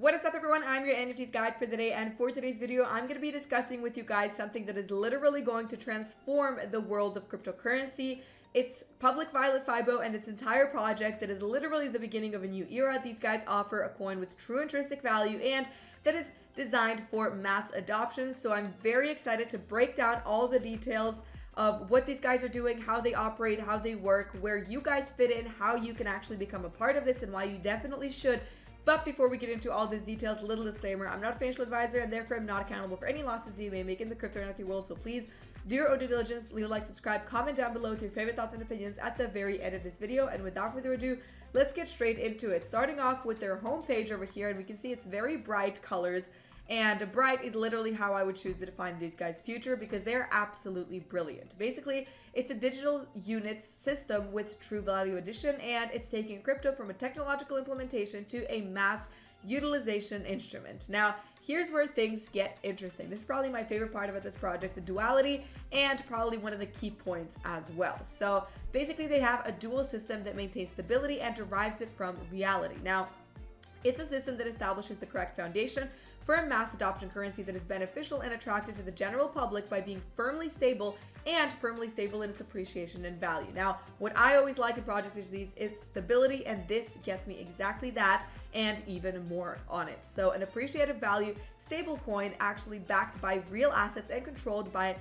What is up, everyone? I'm your NFTs guide for the day, and for today's video I'm going to be discussing with you guys something that is literally going to transform the world of cryptocurrency. It's PVFYBO and its entire project that is literally the beginning of a new era. These guys offer a coin with true intrinsic value and that is designed for mass adoption. So I'm very excited to break down all the details of what these guys are doing, how they operate, how they work, where you guys fit in, how you can actually become a part of this, and why you definitely should. But before we get into all these details, a little disclaimer: I'm not a financial advisor and therefore I'm not accountable for any losses that you may make in the crypto NFT world. So please do your own due diligence, leave a like, subscribe, comment down below with your favorite thoughts and opinions at the very end of this video. And without further ado, let's get straight into it. Starting off with their homepage over here, and we can see it's very bright colors. And bright is literally how I would choose to define these guys' future, because they're absolutely brilliant. Basically, it's a digital units system with true value addition, and it's taking crypto from a technological implementation to a mass utilization instrument. Now, here's where things get interesting. This is probably my favorite part about this project, the duality, and probably one of the key points as well. So basically, they have a dual system that maintains stability and derives it from reality. Now, it's a system that establishes the correct foundation for a mass adoption currency that is beneficial and attractive to the general public by being firmly stable in its appreciation and value. Now, what I always like in projects like these is stability, and this gets me exactly that and even more on it. So an appreciative value stable coin actually backed by real assets and controlled by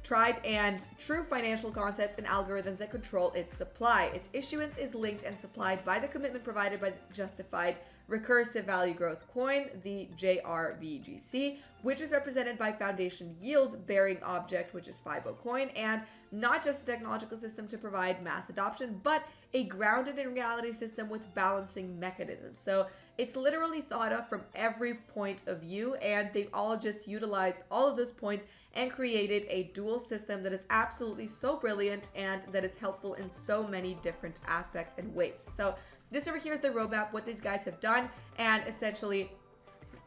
tried and true financial concepts and algorithms that control its supply. Its issuance is linked and supplied by the commitment provided by the justified recursive value growth coin, the JRVGC, which is represented by foundation yield bearing object, which is FIBO coin, and not just a technological system to provide mass adoption, but a grounded in reality system with balancing mechanisms. So it's literally thought of from every point of view, and they've all just utilized all of those points and created a dual system that is absolutely so brilliant and that is helpful in so many different aspects and ways. So this over here is the roadmap, what these guys have done, and essentially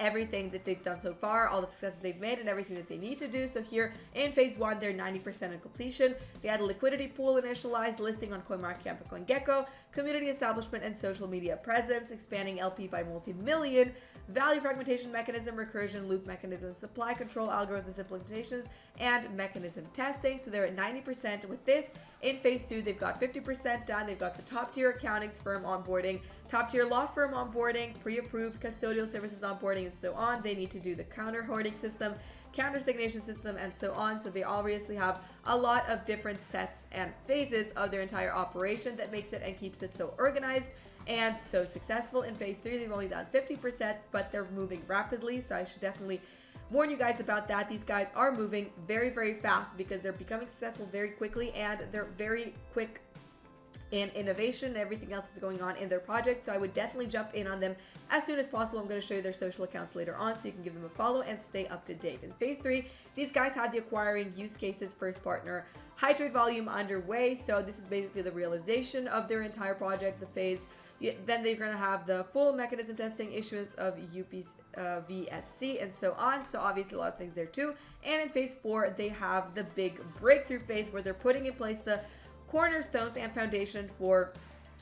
everything that they've done so far, all the successes they've made, and everything that they need to do. So here in phase 1, they're 90% on completion. They had a liquidity pool initialized, listing on CoinMarketCap and CoinGecko, community establishment and social media presence, expanding LP by multi-million, value fragmentation mechanism, recursion loop mechanism, supply control algorithms implementations, and mechanism testing. So they're at 90% with this. In phase 2, they've got 50% done. They've got the top tier accounting firm onboarding, top tier law firm onboarding, pre-approved custodial services onboarding, and so on. They need to do the counter hoarding system, counter stagnation system, and so on. So they obviously have a lot of different sets and phases of their entire operation that makes it and keeps it so organized and so successful. In phase 3, they've only done 50%, but they're moving rapidly, so I should definitely warn you guys about that. These guys are moving very, very fast because they're becoming successful very quickly, and they're very quick in innovation and everything else that's going on in their project. So I would definitely jump in on them as soon as possible. I'm going to show you their social accounts later on so you can give them a follow and stay up to date. In phase 3, these guys had the acquiring use cases first partner high trade volume underway. So this is basically the realization of their entire project, the phase. Then they're going to have the full mechanism testing, issuance of UPVSC, and so on. So obviously a lot of things there too. And in phase 4, they have the big breakthrough phase where they're putting in place the cornerstones and foundation for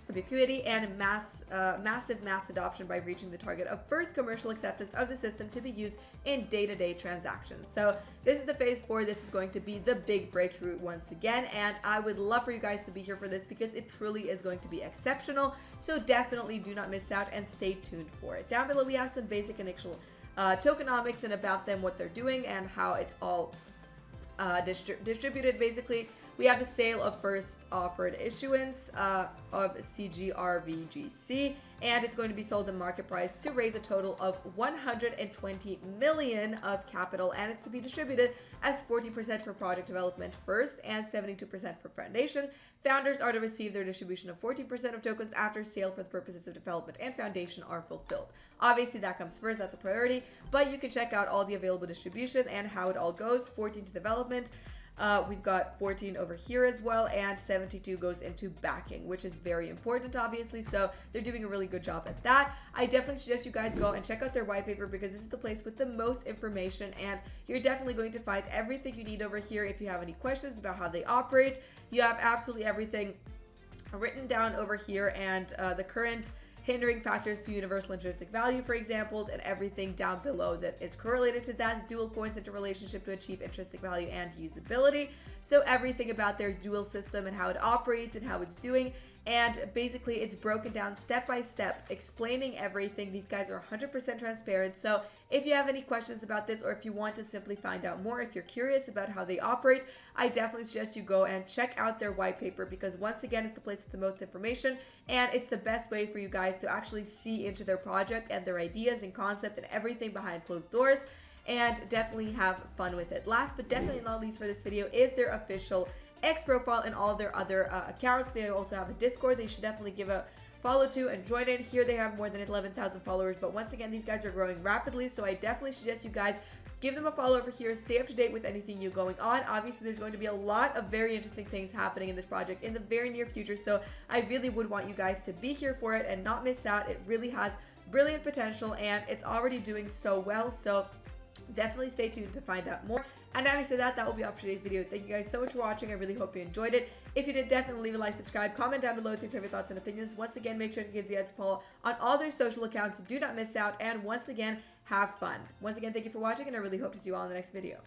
ubiquity and massive mass adoption by reaching the target of first commercial acceptance of the system to be used in day-to-day transactions. So this is the phase 4. This is going to be the big breakthrough once again, and I would love for you guys to be here for this because it truly is going to be exceptional. So definitely do not miss out and stay tuned for it. Down below we have some basic initial tokenomics and about them, what they're doing, and how it's all distributed. Basically, we have the sale of first offered issuance of CGRVGC, and it's going to be sold at market price to raise a total of 120 million of capital, and it's to be distributed as 40% for project development first and 72% for foundation. Founders are to receive their distribution of 14% of tokens after sale for the purposes of development and foundation are fulfilled. Obviously that comes first, that's a priority, but you can check out all the available distribution and how it all goes. 14 to development. We've got 14 over here as well, and 72 goes into backing, which is very important, obviously. So they're doing a really good job at that. I definitely suggest you guys go and check out their white paper because this is the place with the most information, and you're definitely going to find everything you need over here. If you have any questions about how they operate, you have absolutely everything written down over here, and the current hindering factors to universal intrinsic value, for example, and everything down below that is correlated to that, dual points into relationship to achieve intrinsic value and usability. So everything about their dual system and how it operates and how it's doing. And basically it's broken down step by step, explaining everything. These guys are 100% transparent. So if you have any questions about this, or if you want to simply find out more, if you're curious about how they operate, I definitely suggest you go and check out their white paper, because once again, it's the place with the most information, and it's the best way for you guys to actually see into their project and their ideas and concept and everything behind closed doors, and definitely have fun with it. Last but definitely not least for this video is their official X profile and all their other accounts. They also have a Discord that you should definitely give a follow to and join in. Here they have more than 11,000 followers, but once again, these guys are growing rapidly, so I definitely suggest you guys give them a follow over here. Stay up to date with anything new going on. Obviously, there's going to be a lot of very interesting things happening in this project in the very near future, so I really would want you guys to be here for it and not miss out. It really has brilliant potential, and it's already doing so well, so definitely stay tuned to find out more. And having said that, that will be all for today's video. Thank you guys so much for watching. I really hope you enjoyed it. If you did, definitely leave a like, subscribe, comment down below with your favorite thoughts and opinions. Once again, make sure to give the follow on all their social accounts. Do not miss out. And once again, have fun. Once again, thank you for watching, and I really hope to see you all in the next video.